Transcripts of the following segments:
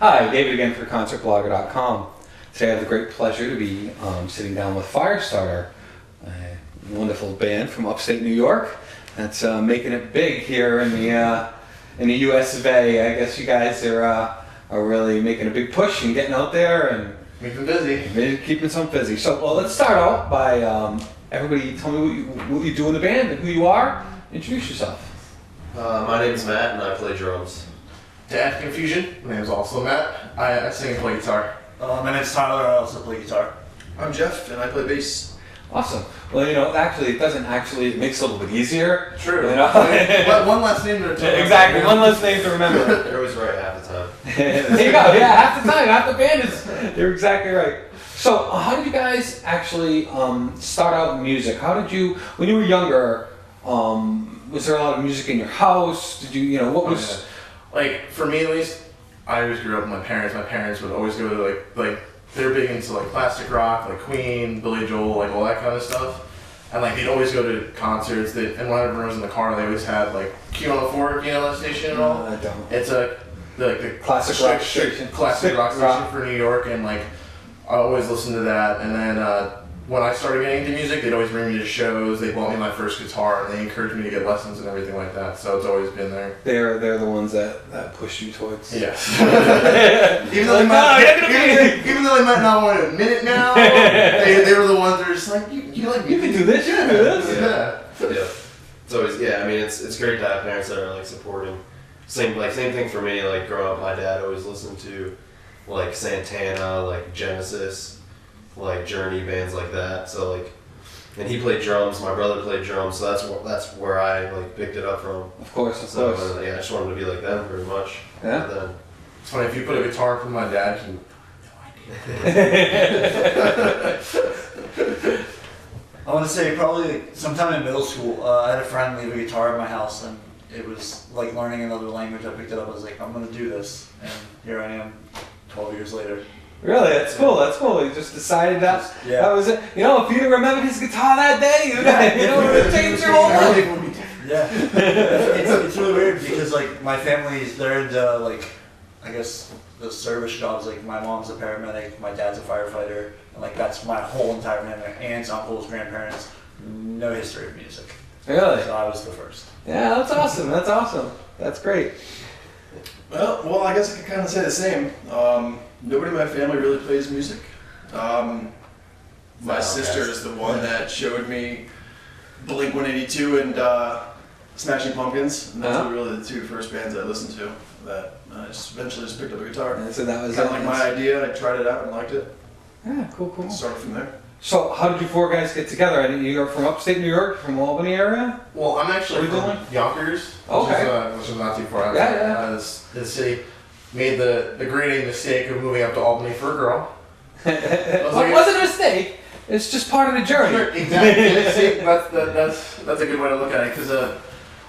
Hi, David again for concertblogger.com. Today I have the great pleasure to be sitting down with Firestarter, a wonderful band from upstate New York that's making it big here in the US of A. I guess you guys are really making a big push and getting out there and keeping busy. Keeping some busy. So let's start out by everybody tell me what you do in the band and who you are. Introduce yourself. My name is Matt and I play drums. To add confusion, my name is also Matt. I sing and play guitar. My name's Tyler, I also play guitar. I'm Jeff, and I play bass. Awesome. Well, it makes it a little bit easier. True. You know? One last name to remember. Exactly, one less name to remember. They're always right half the time. There you go, yeah, half the time, half the band is, you're exactly right. So, how did you guys actually start out in music? How did you, when you were younger, was there a lot of music in your house? Did you, what was... Like, for me at least, I always grew up with my parents. My parents would always go to like they were big into like classic rock, like Queen, Billy Joel, like all that kind of stuff. And like they'd always go to concerts. And whenever I was in the car, they always had like Q104, that station and all. I don't. It's the Classic rock station. Classic rock station for New York, and like I always listened to that. And then when I started getting into music, they'd always bring me to shows. They bought me my first guitar, and they encouraged me to get lessons and everything like that. So it's always been there. They're the ones that push you towards. Yes. even though they might not want to admit it now, they were the ones that are just like, you like You can do this. You can do this. Yeah. It's always it's great to have parents that are like supporting. Same thing for me. Like growing up, my dad always listened to like Santana, like Genesis, like Journey, bands like that. So like, and he played drums. My brother played drums, so that's where I like picked it up from. Of course. I just wanted to be like them pretty much. Yeah. Then, it's funny, if you put a guitar from my dad, he I want to say probably sometime in middle school, I had a friend leave a guitar at my house, and it was like learning another language. I picked it up, I was like, I'm going to do this, and here I am 12 years later. Really, that's cool. That's cool. He just decided that was it. If you'd remembered his guitar that day, it would have changed your whole life. Yeah, it's really weird because like my family's they're into like I guess the service jobs. Like my mom's a paramedic, my dad's a firefighter, and like that's my whole entire family. Aunts, uncles, grandparents, no history of music. Really? So I was the first. Yeah, that's awesome. That's awesome. That's great. Well, I guess I could kind of say the same. Nobody in my family really plays music. My sister is the one that showed me Blink-182 and Smashing Pumpkins. And those were really the two first bands I listened to. That I eventually picked up a guitar. And so that was kind of like my idea. I tried it out and liked it. Yeah, cool. Started from there. So, how did you four guys get together? You're from upstate New York, from Albany area? Well, I'm actually from Yonkers, which is not too far out of the city. Made the great mistake of moving up to Albany for a girl. It wasn't a mistake. It's just part of the journey. Exactly. That's a good way to look at it, because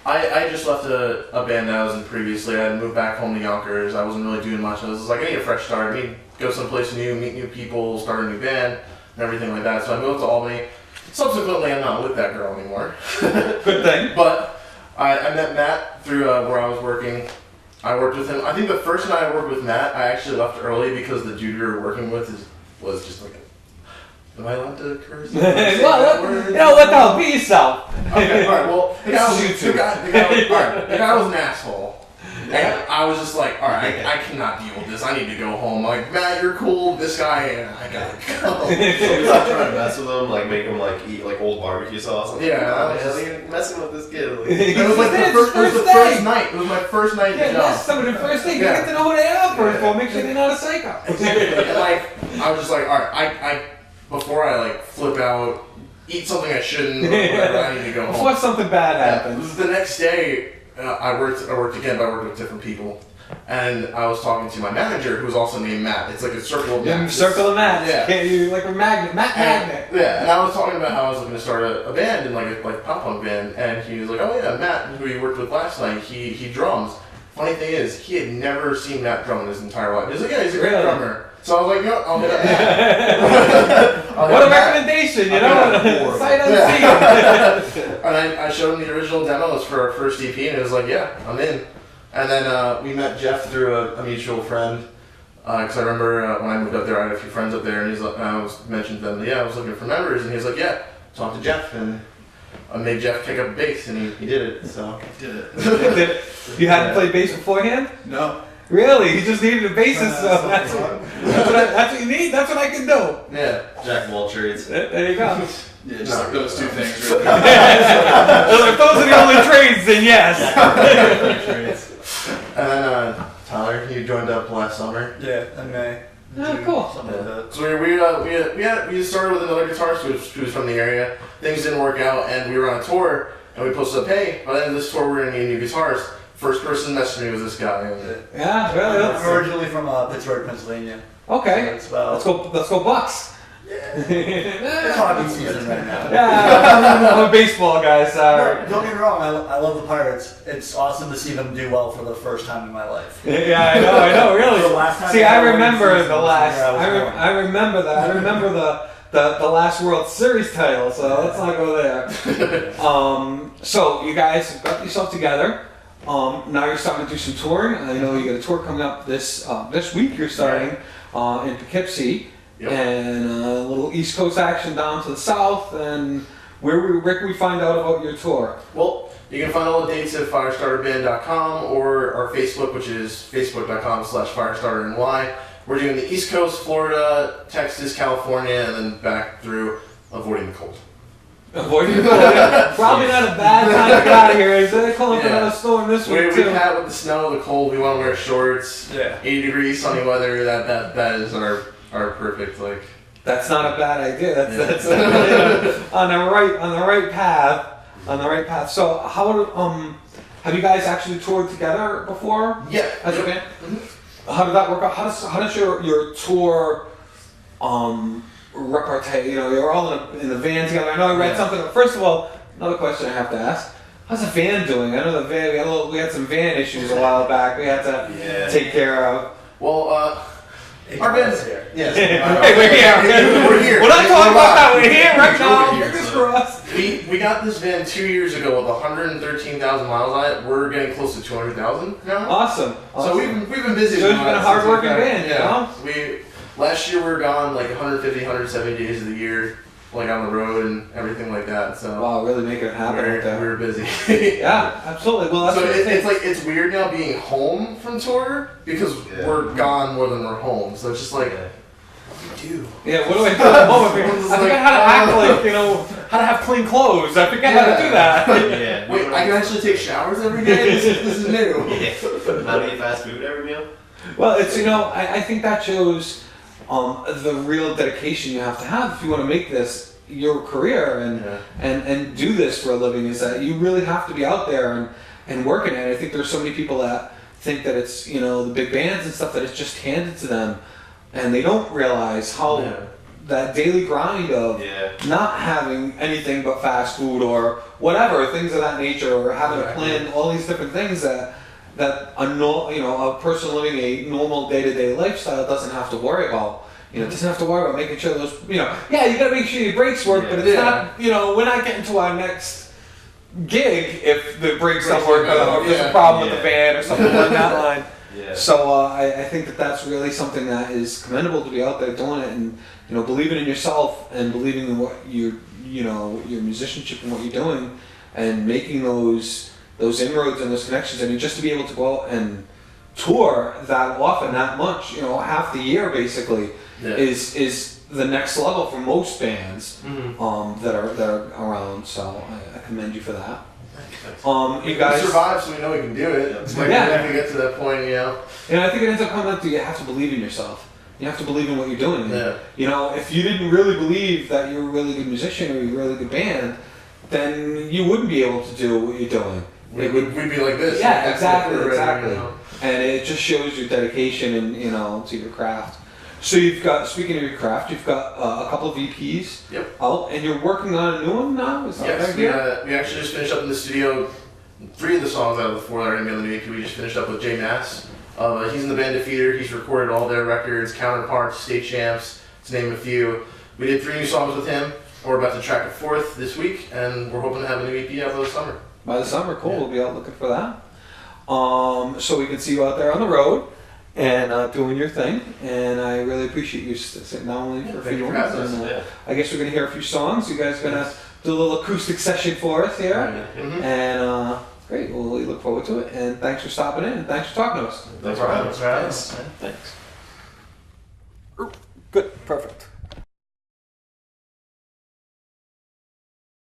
I just left a band that I was in previously. I had moved back home to Yonkers. I wasn't really doing much. I was like, I need a fresh start. I need to go someplace new, meet new people, start a new band, and everything like that. So I moved to Albany. Subsequently, I'm not with that girl anymore. Good thing. But I met Matt through where I was working. I worked with him. I think the first night I worked with Matt, I actually left early because the dude we were working with was just like, am I allowed to curse? Well, let the be yourself. Okay, alright, well, the guy was an asshole. And I was just like, alright, I cannot deal with this. I need to go home. Like, Matt, you're cool. This guy, I gotta go. So we were trying to mess with him, like make him like eat like old barbecue sauce. Like, yeah, messing with this kid. Like, it was like the first night. It was my first night in the job. Some of the first thing, you get to know who they are first. Well, make sure they're not a psycho. Exactly. And like, I was just like, alright, I before I like flip out, eat something I shouldn't, or whatever, I need to go home. Before something bad happens. The next day, I worked again, but I worked with different people. And I was talking to my manager, who's also named Matt. It's like a circle of Matt. Circle of Matt. Yeah. You like a magnet. Matt Magnet. Yeah, and I was talking about how I was looking to start a band, and like a pop punk band. And he was like, oh yeah, Matt, who he worked with last night, he drums. Funny thing is, he had never seen Matt drum in his entire life. He was like, yeah, he's a great drummer. So I was like, I'll hit up Matt. What a recommendation, Sight unseen. And I showed him the original demos for our first EP, and it was like, yeah, I'm in. And then we met Jeff through a mutual friend Because I remember when I moved up there, I had a few friends up there, and I was mentioned to them, I was looking for members, and he was like, yeah, talk to Jeff, and I made Jeff pick up a bass, and he did it. So Did it. You hadn't played bass beforehand? No. Really? You just needed a bassist, so that's what you need. That's what I can do. yeah. Jack of all trades. There you go. Yeah, just like those two things. Right Well, if those are the only trades, then yes. And then Tyler, you joined up last summer. Yeah, in May. Oh, cool. Something like that. So we started with another guitarist who was from the area. Things didn't work out, and we were on a tour, and we posted up, hey, by the end of this tour, we're gonna need a new guitarist. First person messaged me was this guy. And Yeah, really. I'm originally from Pittsburgh, Pennsylvania. Okay. So it's about, Let's go Bucks. it's hockey season right now. Yeah, I'm a baseball guy, sorry. Don't get me wrong, I love the Pirates. It's awesome to see them do well for the first time in my life. Yeah, I know, really. The last time See, they I had a winning remember season the was last. the year I was born. I remember that. I remember the last World Series title. So let's not go there. So you guys have got yourself together. Now you're starting to do some touring. I know you got a tour coming up this week. You're starting in Poughkeepsie. Yep. And a little East Coast action down to the south. And where can we find out about your tour? well, you can find all the dates at firestarterband.com or our Facebook, which is facebook.com/firestarterny. We're doing the East Coast, Florida, Texas, California, and then back through avoiding the cold. Avoiding the cold. Probably not a bad time to get out of here. Is it calling for Yeah. another storm this week We've too? had with the snow, the cold, we want to wear shorts. Yeah. 80 degrees, sunny weather. That is our perfect like. That's not a bad idea. That's Yeah. on the right path. On the right path. So how have you guys actually toured together before Yeah. as a band? How did that work out? How does your tour repartee? You know, you're all in the van together. I know I read something. First of all, another question I have to ask: how's the van doing? I know the van. We had some van issues a while back. We had to take care of. Well, our band's here. yes. Hey, we're here. We're here. We're not talking about that. We're here right We're now. here, Fingers so. crossed. We got this van 2 years ago with 113,000 miles on it. We're getting close to 200,000 now. Awesome. So we've been busy. So it's been a hard-working since band, we've you know? We last year we were gone like 150, 170 days of the year, like on the road and everything like that. So Wow, really making it happen out we there. were busy. Yeah, absolutely. Well, that's So what I think. it's weird now being home from tour because we're gone more than we're home. So it's just like. Yeah, what do I do at home? I forget how to act like, you know, how to have clean clothes. I forget how to do that. Yeah. Wait, I can actually take showers every day? This is new. Yeah. Not eat fast food every meal. Well, it's, you know, I think that shows the real dedication you have to have if you want to make this your career and do this for a living, is that you really have to be out there and working at it. I think there's so many people that think that it's, you know, the big bands and stuff, that it's just handed to them, and they don't realize how that daily grind of not having anything but fast food or whatever, things of that nature, or having to plan all these different things that a person living a normal day-to-day lifestyle doesn't have to worry about. You know, doesn't have to worry about making sure those, you know, you gotta make sure your brakes work, but it's not, you know, we're not getting to our next gig if the brakes don't work or if there's a problem with the van or something along that line. Yeah. So I think that that's really something that is commendable, to be out there doing it, and, you know, believing in yourself and believing in what your musicianship and what you're doing, and making those inroads and those connections. I mean, just to be able to go out and tour that often, that much, you know, half the year basically, is the next level for most bands that are around. So I commend you for that. You guys We survived, so we know we can do it. It's like when we get to that point, you know. And I think it ends up coming up to, you have to believe in yourself. You have to believe in what you're doing. Yeah. You know, if you didn't really believe that you're a really good musician or you're a really good band, then you wouldn't be able to do what you're doing. We'd be like this. Yeah, Like, exactly. you know. And it just shows your dedication and, you know, to your craft. So you've got, speaking of your craft, you've got a couple of EPs out, and you're working on a new one now? Is that Yes, right? we actually just finished up in the studio. 3 of the songs out of the 4 that are going to be on the new EP, we just finished up with Jay Mass. He's in the band Defeater. He's recorded all their records, Counterparts, State Champs, to name a few. We did 3 new songs with him. We're about to track a 4th this week, and we're hoping to have a new EP out this summer. By the summer, cool. We'll be out looking for that. So we can see you out there on the road. and doing your thing. And I really appreciate you sitting down with me for a Thank few you for moments. having us. And, Yeah. I guess we're gonna hear a few songs. You guys are gonna do a little acoustic session for us here. Mhm. And great, well, we look forward to it. And thanks for stopping in and thanks for talking to us. Thanks for having us. Thanks for having us. Thanks. Good, perfect.